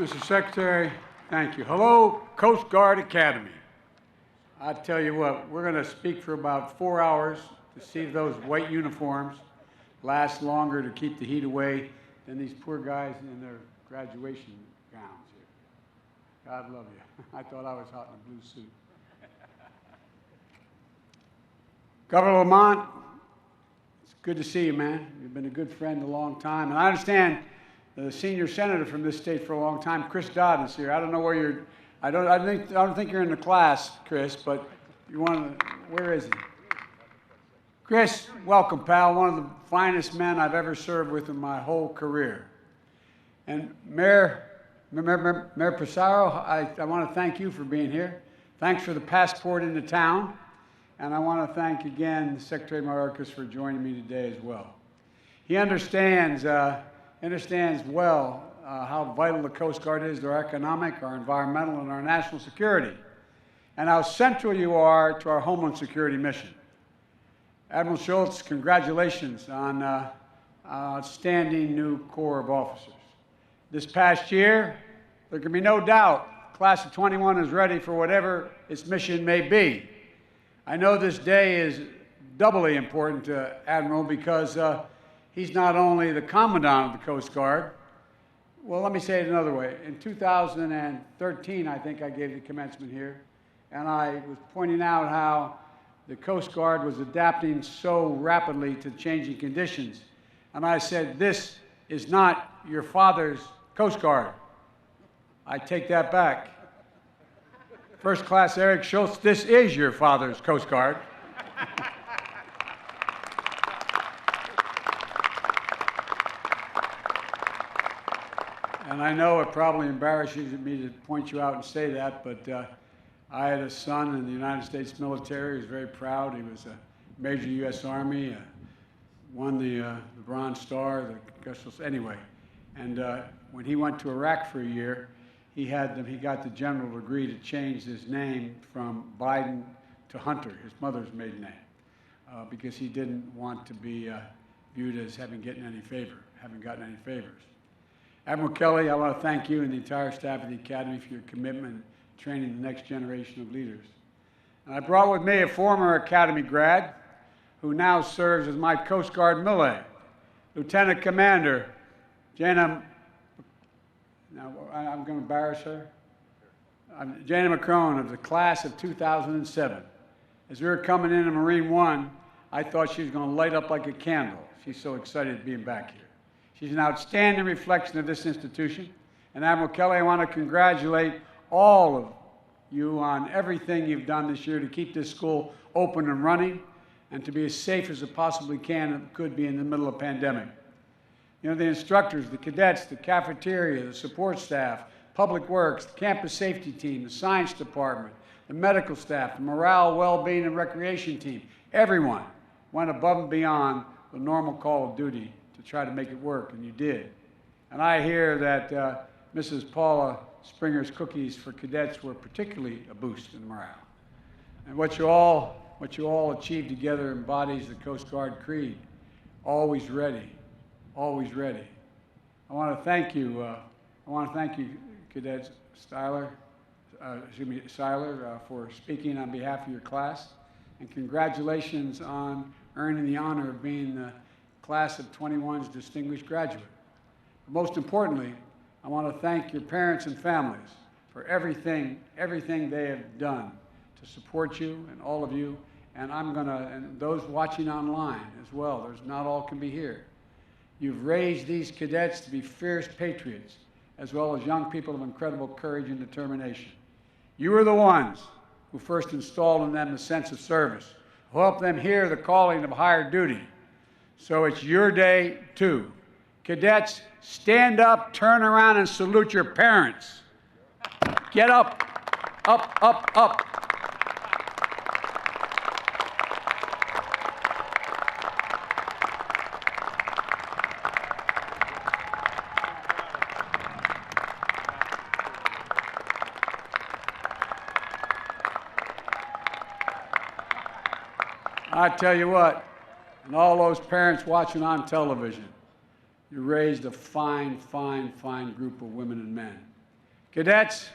Mr. Secretary, thank you. Hello, Coast Guard Academy. I tell you what, we're going to speak for about 4 hours to see if those white uniforms last longer to keep the heat away than these poor guys in their graduation gowns here. God love you. I thought I was hot in a blue suit. Governor Lamont, it's good to see you, man. You've been a good friend a long time. And I understand the senior senator from this state for a long time, Chris Dodd, is here. I don't know where you're. I don't think you're in the class, Chris. But you want to. Where is he? Chris, welcome, pal. One of the finest men I've ever served with in my whole career. And Mayor Pissarro, I want to thank you for being here. Thanks for the passport into town. And I want to thank again Secretary Mayorkas for joining me today as well. He understands well how vital the Coast Guard is to our economic, our environmental, and our national security, and how central you are to our Homeland Security mission. Admiral Schultz, congratulations on outstanding new Corps of Officers. This past year, there can be no doubt the Class of 21 is ready for whatever its mission may be. I know this day is doubly important to Admiral because he's not only the Commandant of the Coast Guard. Well, let me say it another way. In 2013, I think I gave the commencement here, and I was pointing out how the Coast Guard was adapting so rapidly to changing conditions. And I said, this is not your father's Coast Guard. I take that back. First Class Eric Schultz, this is your father's Coast Guard. And I know it probably embarrasses me to point you out and say that, but I had a son in the United States military. He was very proud. He was a Major U.S. Army, won the Bronze Star, anyway. And when he went to Iraq for a year, he got the general to agree to change his name from Biden to Hunter, his mother's maiden name, because he didn't want to be viewed as having gotten any favors. Admiral Kelly, I want to thank you and the entire staff of the Academy for your commitment in training the next generation of leaders. And I brought with me a former Academy grad who now serves as my Coast Guard Millet, Lieutenant Commander Jana. Now, I'm going to embarrass her. Jana McCrone of the class of 2007. As we were coming in Marine One, I thought she was going to light up like a candle. She's so excited being back here. She's an outstanding reflection of this institution. And Admiral Kelly, I want to congratulate all of you on everything you've done this year to keep this school open and running and to be as safe as it possibly can and could be in the middle of a pandemic. You know, the instructors, the cadets, the cafeteria, the support staff, public works, the campus safety team, the science department, the medical staff, the morale, well-being, and recreation team, everyone went above and beyond the normal call of duty to try to make it work, and you did. And I hear that Mrs. Paula Springer's cookies for cadets were particularly a boost in morale. And what you all achieved together embodies the Coast Guard creed, always ready. Always ready. I want to thank you. Cadet Seiler, for speaking on behalf of your class, and congratulations on earning the honor of being the Class of 21's distinguished graduate. But most importantly, I want to thank your parents and families for everything they have done to support you and all of you, and those watching online as well. There's not all can be here. You've raised these cadets to be fierce patriots, as well as young people of incredible courage and determination. You are the ones who first installed in them the sense of service, who helped them hear the calling of higher duty. So it's your day, too. Cadets, stand up, turn around, and salute your parents. Get up, up, up, up. I tell you what, and all those parents watching on television, you raised a fine, fine, fine group of women and men. Cadets,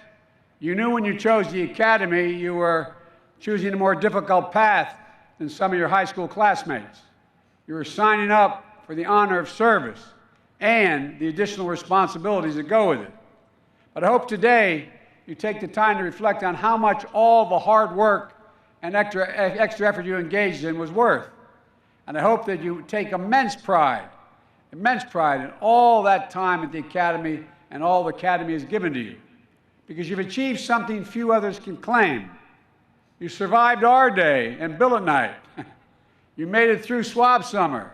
you knew when you chose the academy you were choosing a more difficult path than some of your high school classmates. You were signing up for the honor of service and the additional responsibilities that go with it. But I hope today you take the time to reflect on how much all the hard work and extra effort you engaged in was worth. And I hope that you take immense pride in all that time at the academy and all the academy has given to you, because you've achieved something few others can claim. You survived our day and billet night. You made it through swab summer.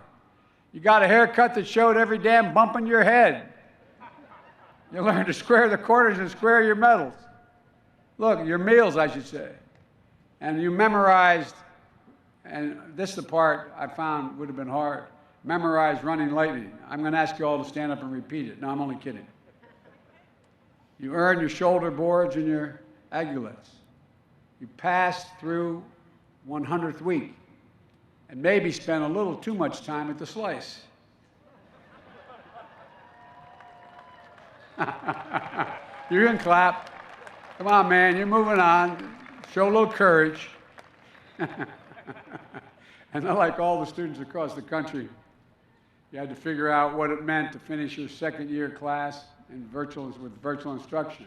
You got a haircut that showed every damn bump in your head. You learned to square the corners and square your medals. Look, your meals, I should say. And you memorized, and this is the part I found would have been hard, memorized running lightning. I'm going to ask you all to stand up and repeat it. No, I'm only kidding. You earned your shoulder boards and your aiguillettes. You passed through 100th week and maybe spent a little too much time at the slice. You can clap. Come on, man, you're moving on. Show a little courage. And unlike all the students across the country, you had to figure out what it meant to finish your second-year class with virtual instruction.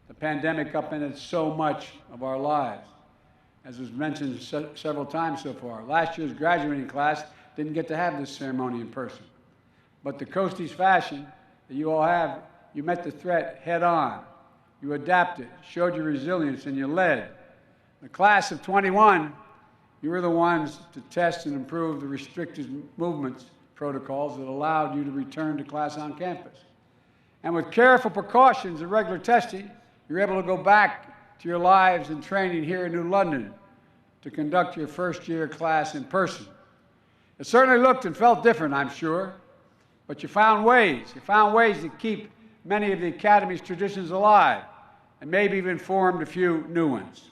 The pandemic upended so much of our lives, as was mentioned several times so far. Last year's graduating class didn't get to have this ceremony in person. But the Coasties fashion that you all have, you met the threat head on. You adapted, showed your resilience, and you led. The class of 21, you were the ones to test and improve the restricted movements protocols that allowed you to return to class on campus. And with careful precautions and regular testing, you were able to go back to your lives and training here in New London to conduct your first-year class in person. It certainly looked and felt different, I'm sure, but you found ways. You found ways to keep many of the Academy's traditions alive and maybe even formed a few new ones.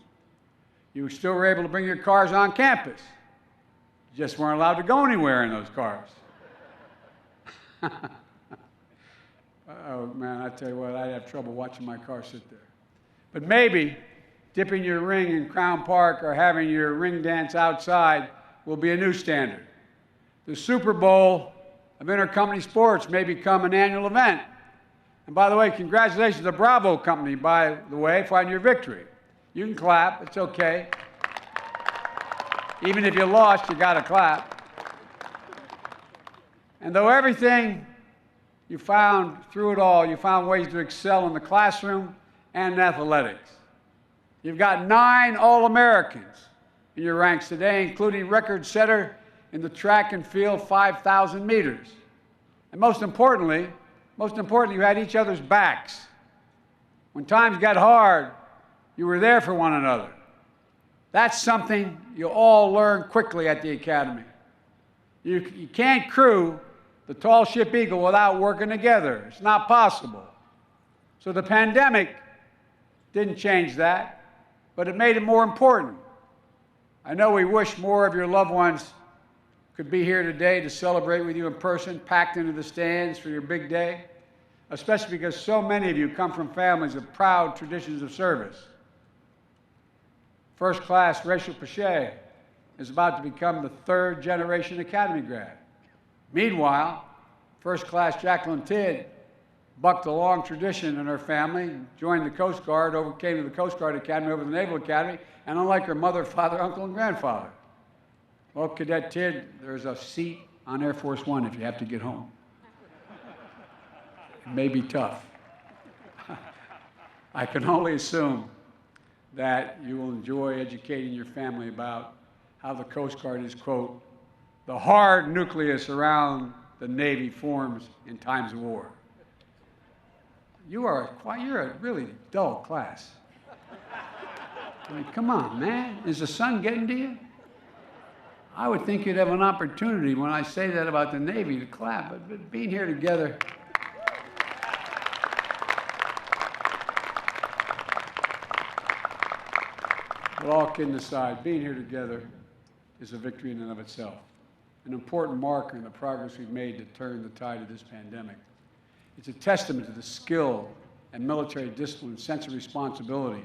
You still were able to bring your cars on campus. You just weren't allowed to go anywhere in those cars. Oh, man, I tell you what, I'd have trouble watching my car sit there. But maybe dipping your ring in Crown Park or having your ring dance outside will be a new standard. The Super Bowl of intercompany sports may become an annual event. And by the way, congratulations to the Bravo Company, by the way, for your victory. You can clap, it's okay. Even if you lost, you gotta clap. And though everything you found through it all, you found ways to excel in the classroom and in athletics. You've got 9 All-Americans in your ranks today, including record setter in the track and field 5,000 meters. And most importantly, you had each other's backs. When times got hard, you were there for one another. That's something you all learn quickly at the Academy. You can't crew the tall ship Eagle without working together. It's not possible. So the pandemic didn't change that, but it made it more important. I know we wish more of your loved ones could be here today to celebrate with you in person, packed into the stands for your big day, especially because so many of you come from families of proud traditions of service. First class Rachel Pache is about to become the 3rd generation Academy grad. Meanwhile, first class Jacqueline Tidd bucked a long tradition in her family, joined the Coast Guard, came to the Coast Guard Academy over the Naval Academy, and unlike her mother, father, uncle, and grandfather. Well, Cadet Tidd, there's a seat on Air Force One if you have to get home. It may be tough. I can only assume that you will enjoy educating your family about how the Coast Guard is, quote, the hard nucleus around the Navy forms in times of war. You're a really dull class. I mean, come on, man. Is the sun getting to you? I would think you'd have an opportunity when I say that about the Navy to clap, but being here together. But all kidding aside, being here together is a victory in and of itself, an important marker in the progress we've made to turn the tide of this pandemic. It's a testament to the skill and military discipline, sense of responsibility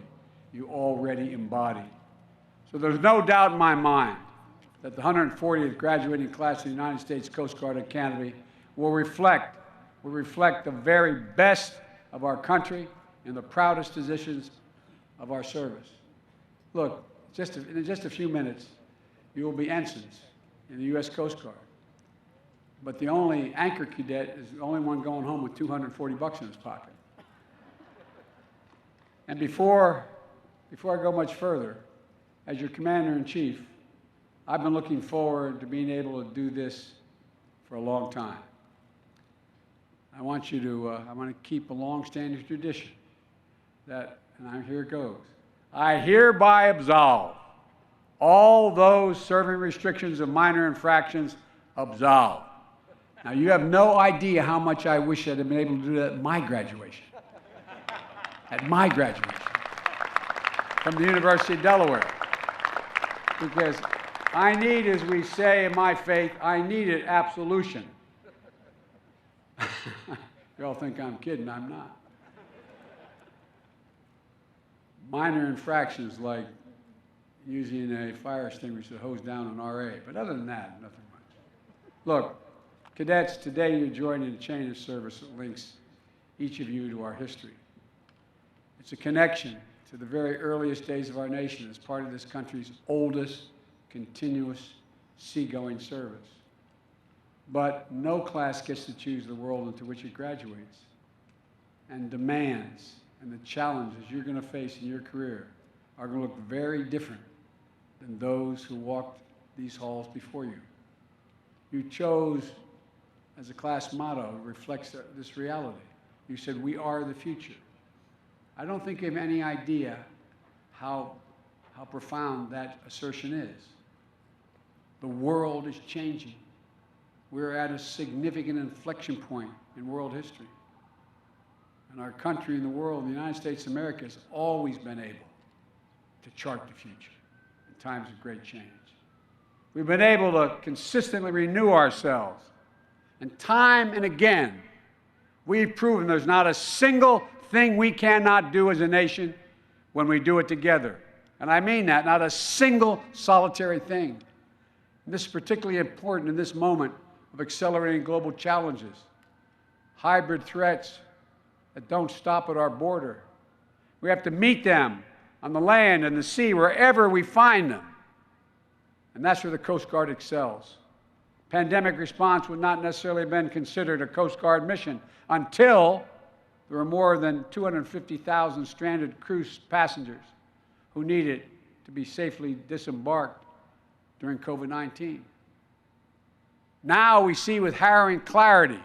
you already embody. So there's no doubt in my mind that the 140th graduating class of the United States Coast Guard Academy will reflect the very best of our country and the proudest traditions of our service. Look, in just a few minutes, you will be ensigns in the U.S. Coast Guard. But the only anchor cadet is the only one going home with $240 in his pocket. And before I go much further, as your Commander-in-Chief, I've been looking forward to being able to do this for a long time. I want to keep a long-standing tradition and here it goes. I hereby absolve all those serving restrictions of minor infractions absolved. Now, you have no idea how much I wish I'd have been able to do that at my graduation. At my graduation. From the University of Delaware. Because I need, as we say in my faith, I needed absolution. You all think I'm kidding, I'm not. Minor infractions like using a fire extinguisher to hose down an RA, but other than that, nothing much. Look, cadets, today you're joining a chain of service that links each of you to our history. It's a connection to the very earliest days of our nation as part of this country's oldest continuous seagoing service. But no class gets to choose the world into which it graduates. And demands and the challenges you're going to face in your career are going to look very different than those who walked these halls before you. You chose, as a class motto, reflects this reality. You said, we are the future. I don't think you have any idea how profound that assertion is. The world is changing. We're at a significant inflection point in world history. And our country and the world, the United States of America, has always been able to chart the future in times of great change. We've been able to consistently renew ourselves. And time and again, we've proven there's not a single thing we cannot do as a nation when we do it together. And I mean that, not a single solitary thing. And this is particularly important in this moment of accelerating global challenges, hybrid threats that don't stop at our border. We have to meet them on the land and the sea, wherever we find them. And that's where the Coast Guard excels. Pandemic response would not necessarily have been considered a Coast Guard mission until there were more than 250,000 stranded cruise passengers who needed to be safely disembarked during COVID-19. Now we see with harrowing clarity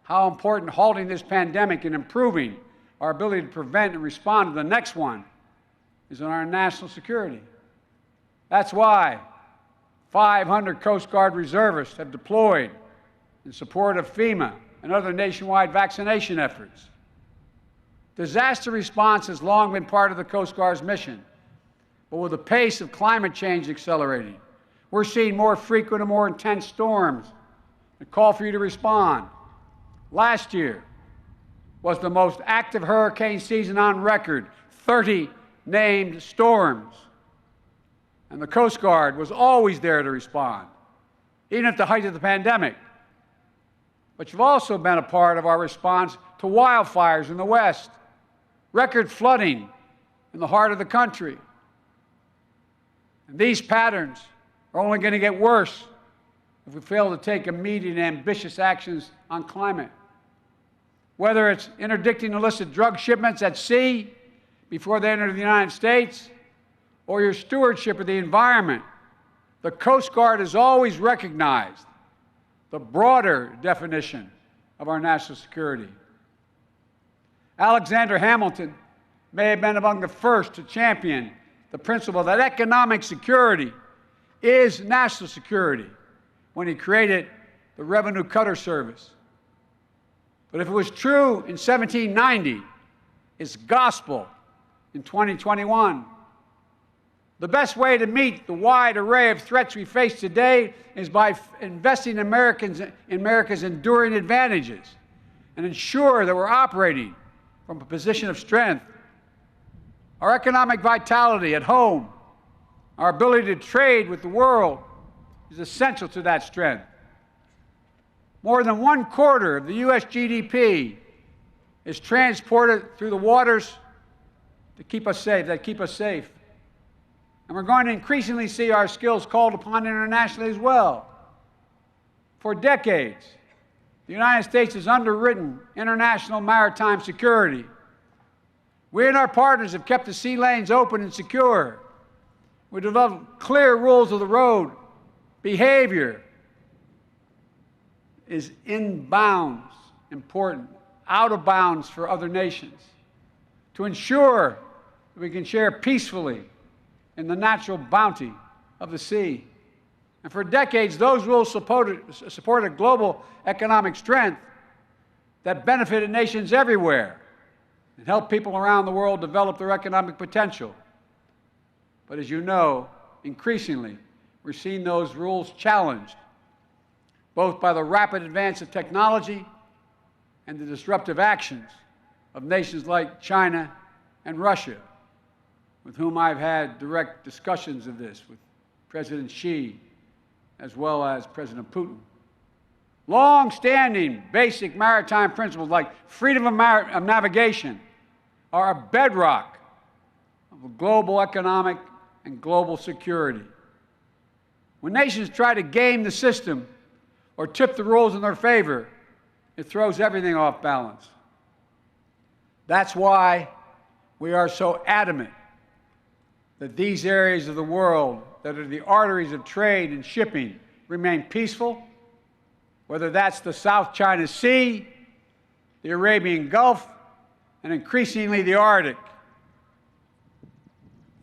how important halting this pandemic and improving our ability to prevent and respond to the next one is in our national security. That's why 500 Coast Guard reservists have deployed in support of FEMA and other nationwide vaccination efforts. Disaster response has long been part of the Coast Guard's mission, but with the pace of climate change accelerating, we're seeing more frequent and more intense storms that call for you to respond. Last year was the most active hurricane season on record, 30 named storms. And the Coast Guard was always there to respond, even at the height of the pandemic. But you've also been a part of our response to wildfires in the West, record flooding in the heart of the country. And these patterns are only going to get worse if we fail to take immediate and ambitious actions on climate. Whether it's interdicting illicit drug shipments at sea before they enter the United States, or your stewardship of the environment, the Coast Guard has always recognized the broader definition of our national security. Alexander Hamilton may have been among the first to champion the principle that economic security is national security when he created the Revenue Cutter Service. But if it was true in 1790, it's gospel in 2021. The best way to meet the wide array of threats we face today is by investing in America's enduring advantages and ensure that we're operating from a position of strength. Our economic vitality at home, our ability to trade with the world is essential to that strength. More than 1/4 of the U.S. GDP is transported through the waters that keep us safe. And we're going to increasingly see our skills called upon internationally as well. For decades, the United States has underwritten international maritime security. We and our partners have kept the sea lanes open and secure. We developed clear rules of the road. Behavior is in bounds, important, out of bounds for other nations, to ensure that we can share peacefully in the natural bounty of the sea. And for decades, those rules supported global economic strength that benefited nations everywhere and helped people around the world develop their economic potential. But as you know, increasingly, we're seeing those rules challenged, both by the rapid advance of technology and the disruptive actions of nations like China and Russia, with whom I've had direct discussions of this with President Xi as well as President Putin. Long-standing basic maritime principles like freedom of navigation are a bedrock of global economic and global security. When nations try to game the system or tip the rules in their favor, it throws everything off balance. That's why we are so adamant that these areas of the world that are the arteries of trade and shipping remain peaceful, whether that's the South China Sea, the Arabian Gulf, and increasingly the Arctic.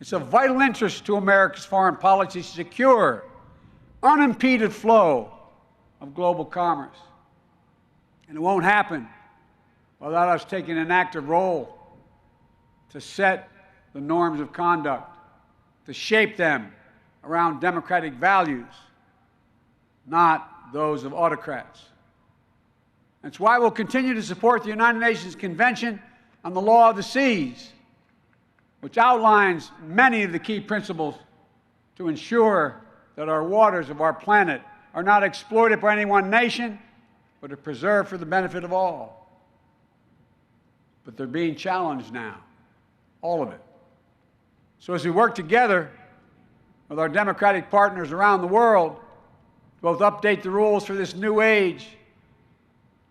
It's of vital interest to America's foreign policy to secure unimpeded flow of global commerce. And it won't happen without us taking an active role to set the norms of conduct, to shape them around democratic values, not those of autocrats. That's why we'll continue to support the United Nations Convention on the Law of the Seas, which outlines many of the key principles to ensure that our waters of our planet are not exploited by any one nation, but are preserved for the benefit of all. But they're being challenged now, all of it. So as we work together with our democratic partners around the world to both update the rules for this new age,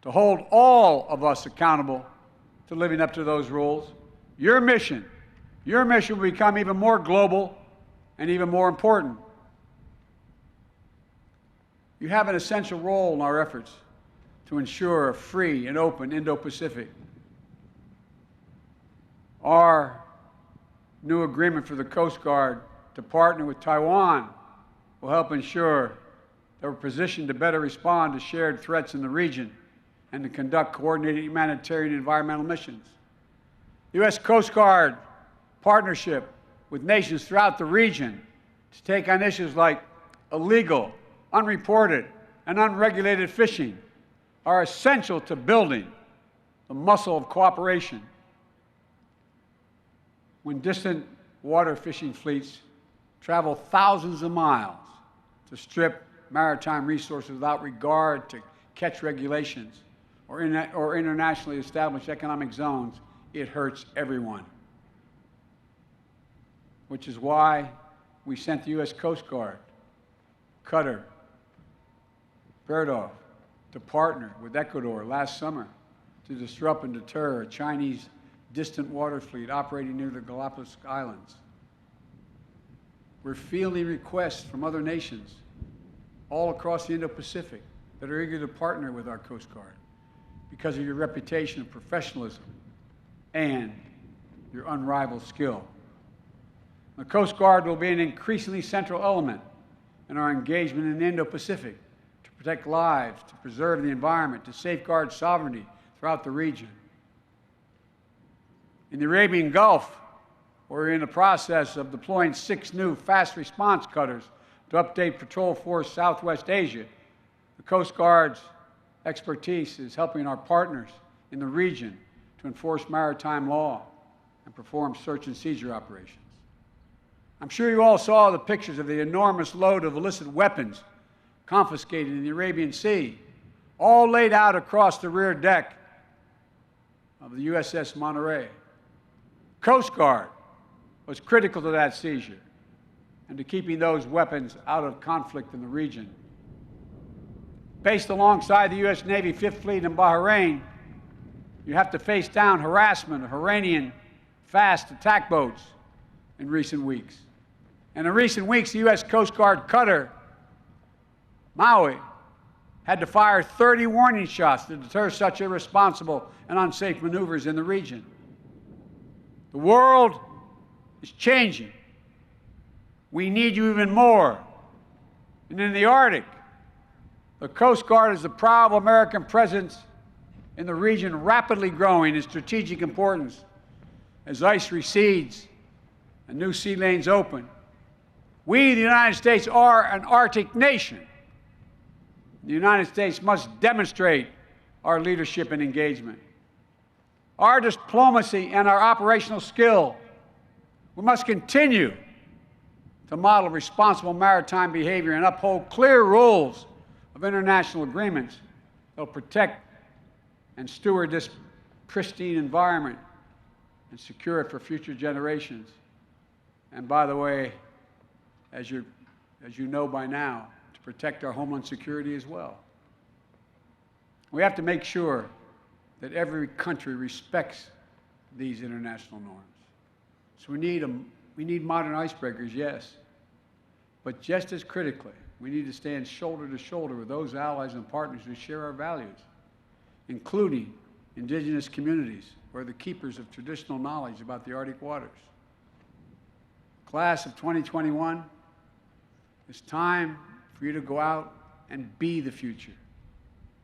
to hold all of us accountable to living up to those rules, your mission will become even more global and even more important. You have an essential role in our efforts to ensure a free and open Indo-Pacific. Our new agreement for the Coast Guard to partner with Taiwan will help ensure that we're positioned to better respond to shared threats in the region and to conduct coordinated humanitarian and environmental missions. The U.S. Coast Guard partnership with nations throughout the region to take on issues like illegal, unreported, and unregulated fishing are essential to building the muscle of cooperation. When distant water fishing fleets travel thousands of miles to strip maritime resources without regard to catch regulations or internationally established economic zones, it hurts everyone. Which is why we sent the U.S. Coast Guard, Qatar, Berdoff, to partner with Ecuador last summer to disrupt and deter a Chinese distant water fleet operating near the Galapagos Islands. We're fielding requests from other nations all across the Indo-Pacific that are eager to partner with our Coast Guard because of your reputation of professionalism and your unrivaled skill. The Coast Guard will be an increasingly central element in our engagement in the Indo-Pacific to protect lives, to preserve the environment, to safeguard sovereignty throughout the region. In the Arabian Gulf, we're in the process of deploying 6 new fast response cutters to update Patrol Force Southwest Asia. The Coast Guard's expertise is helping our partners in the region to to enforce maritime law and perform search and seizure operations. I'm sure you all saw the pictures of the enormous load of illicit weapons confiscated in the Arabian Sea, all laid out across the rear deck of the USS Monterey. Coast Guard was critical to that seizure and to keeping those weapons out of conflict in the region. Based alongside the U.S. Navy Fifth Fleet in Bahrain, you have to face down harassment of Iranian fast attack boats in recent weeks. And in recent weeks, the U.S. Coast Guard cutter Maui had to fire 30 warning shots to deter such irresponsible and unsafe maneuvers in the region. The world is changing. We need you even more. And in the Arctic, the Coast Guard is the proud American presence in the region, rapidly growing in strategic importance as ice recedes and new sea lanes open. We, the United States, are an Arctic nation. The United States must demonstrate our leadership and engagement. Our diplomacy and our operational skill. We must continue to model responsible maritime behavior and uphold clear rules of international agreements that will protect and steward this pristine environment and secure it for future generations. And by the way, as you know by now, to protect our homeland security as well. We have to make sure that every country respects these international norms. So we need modern icebreakers, yes. But just as critically, we need to stand shoulder to shoulder with those allies and partners who share our values, including indigenous communities who are the keepers of traditional knowledge about the Arctic waters. Class of 2021, it's time for you to go out and be the future,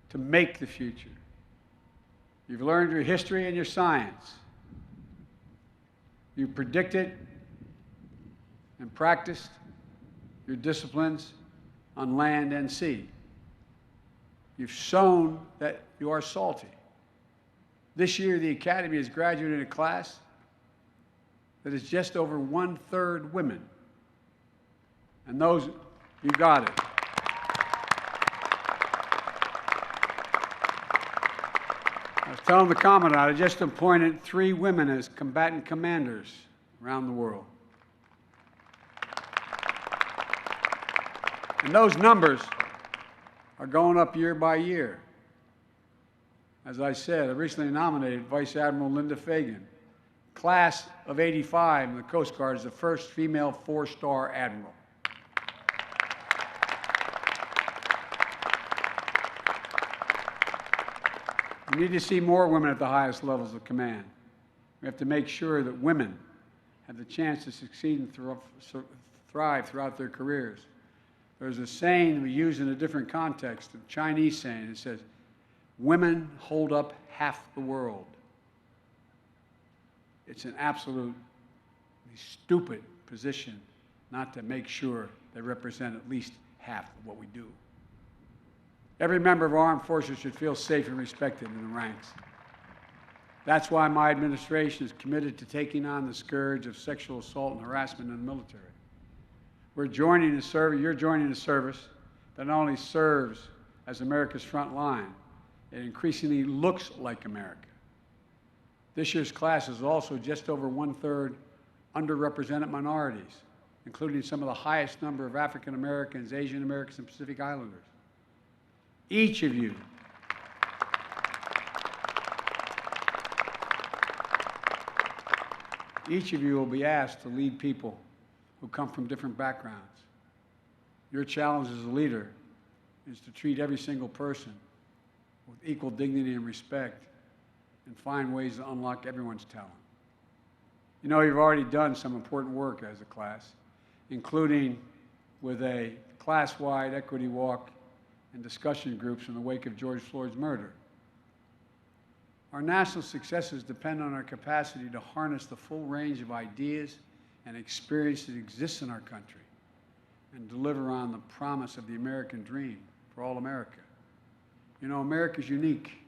to make the future. You've learned your history and your science. You've predicted and practiced your disciplines on land and sea. You've shown that you are salty. This year, the Academy has graduated a class that is just over 1/3 women. And those, you got it. I was telling the Commandant, I just appointed 3 women as combatant commanders around the world. And those numbers are going up year by year. As I said, I recently nominated Vice Admiral Linda Fagan. Class of '85 in the Coast Guard is the first female 4-star admiral. We need to see more women at the highest levels of command. We have to make sure that women have the chance to succeed and thrive throughout their careers. There's a saying we use in a different context, a Chinese saying. It says, women hold up half the world. It's an absolutely stupid position not to make sure they represent at least half of what we do. Every member of our armed forces should feel safe and respected in the ranks. That's why my administration is committed to taking on the scourge of sexual assault and harassment in the military. You're joining a service that not only serves as America's front line, it increasingly looks like America. This year's class is also just over 1/3 underrepresented minorities, including some of the highest number of African Americans, Asian Americans, and Pacific Islanders. Each of you will be asked to lead people who come from different backgrounds. Your challenge as a leader is to treat every single person with equal dignity and respect and find ways to unlock everyone's talent. You know, you've already done some important work as a class, including with a class-wide equity walk and discussion groups in the wake of George Floyd's murder. Our national successes depend on our capacity to harness the full range of ideas and experience that exists in our country and deliver on the promise of the American dream for all America. You know, America's unique.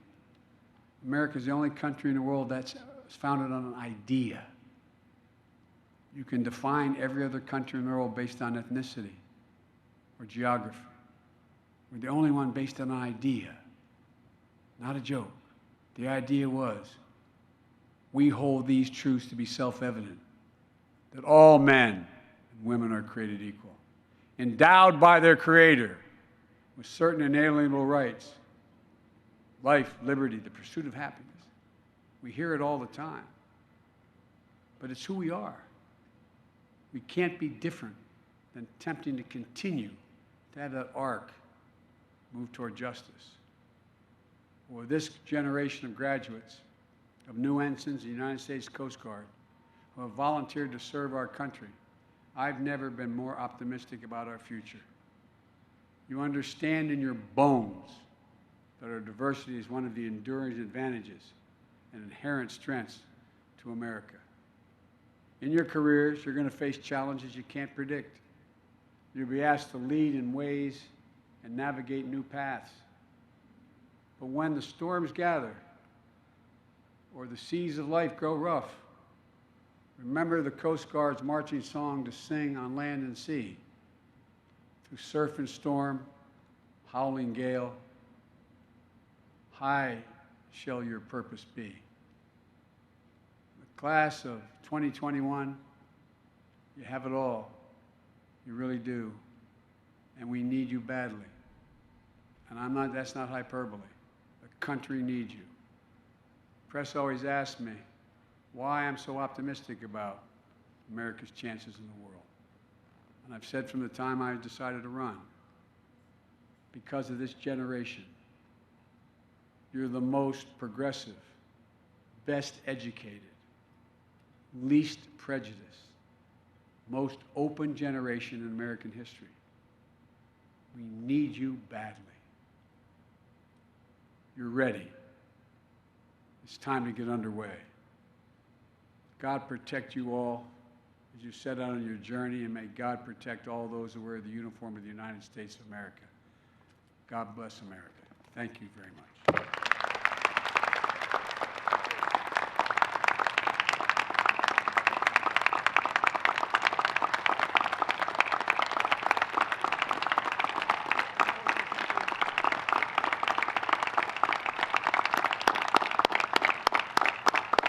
America is the only country in the world that's founded on an idea. You can define every other country in the world based on ethnicity or geography. We're the only one based on an idea, not a joke. The idea was, we hold these truths to be self-evident, that all men and women are created equal, endowed by their Creator with certain inalienable rights, life, liberty, the pursuit of happiness. We hear it all the time, but it's who we are. We can't be different than attempting to continue to have that arc move toward justice. Or this generation of graduates, of new ensigns in the United States Coast Guard, who have volunteered to serve our country, I've never been more optimistic about our future. You understand in your bones that our diversity is one of the enduring advantages and inherent strengths to America. In your careers, you're going to face challenges you can't predict. You'll be asked to lead in ways and navigate new paths. But when the storms gather or the seas of life grow rough, remember the Coast Guard's marching song to sing on land and sea. Through surf and storm, howling gale, high shall your purpose be. The class of 2021, you have it all. You really do. And we need you badly. And that's not hyperbole. The country needs you. Press always asks me why I'm so optimistic about America's chances in the world. And I've said from the time I decided to run, because of this generation, you're the most progressive, best educated, least prejudiced, most open generation in American history. We need you badly. You're ready. It's time to get underway. God protect you all as you set out on your journey, and may God protect all those who wear the uniform of the United States of America. God bless America. Thank you very much.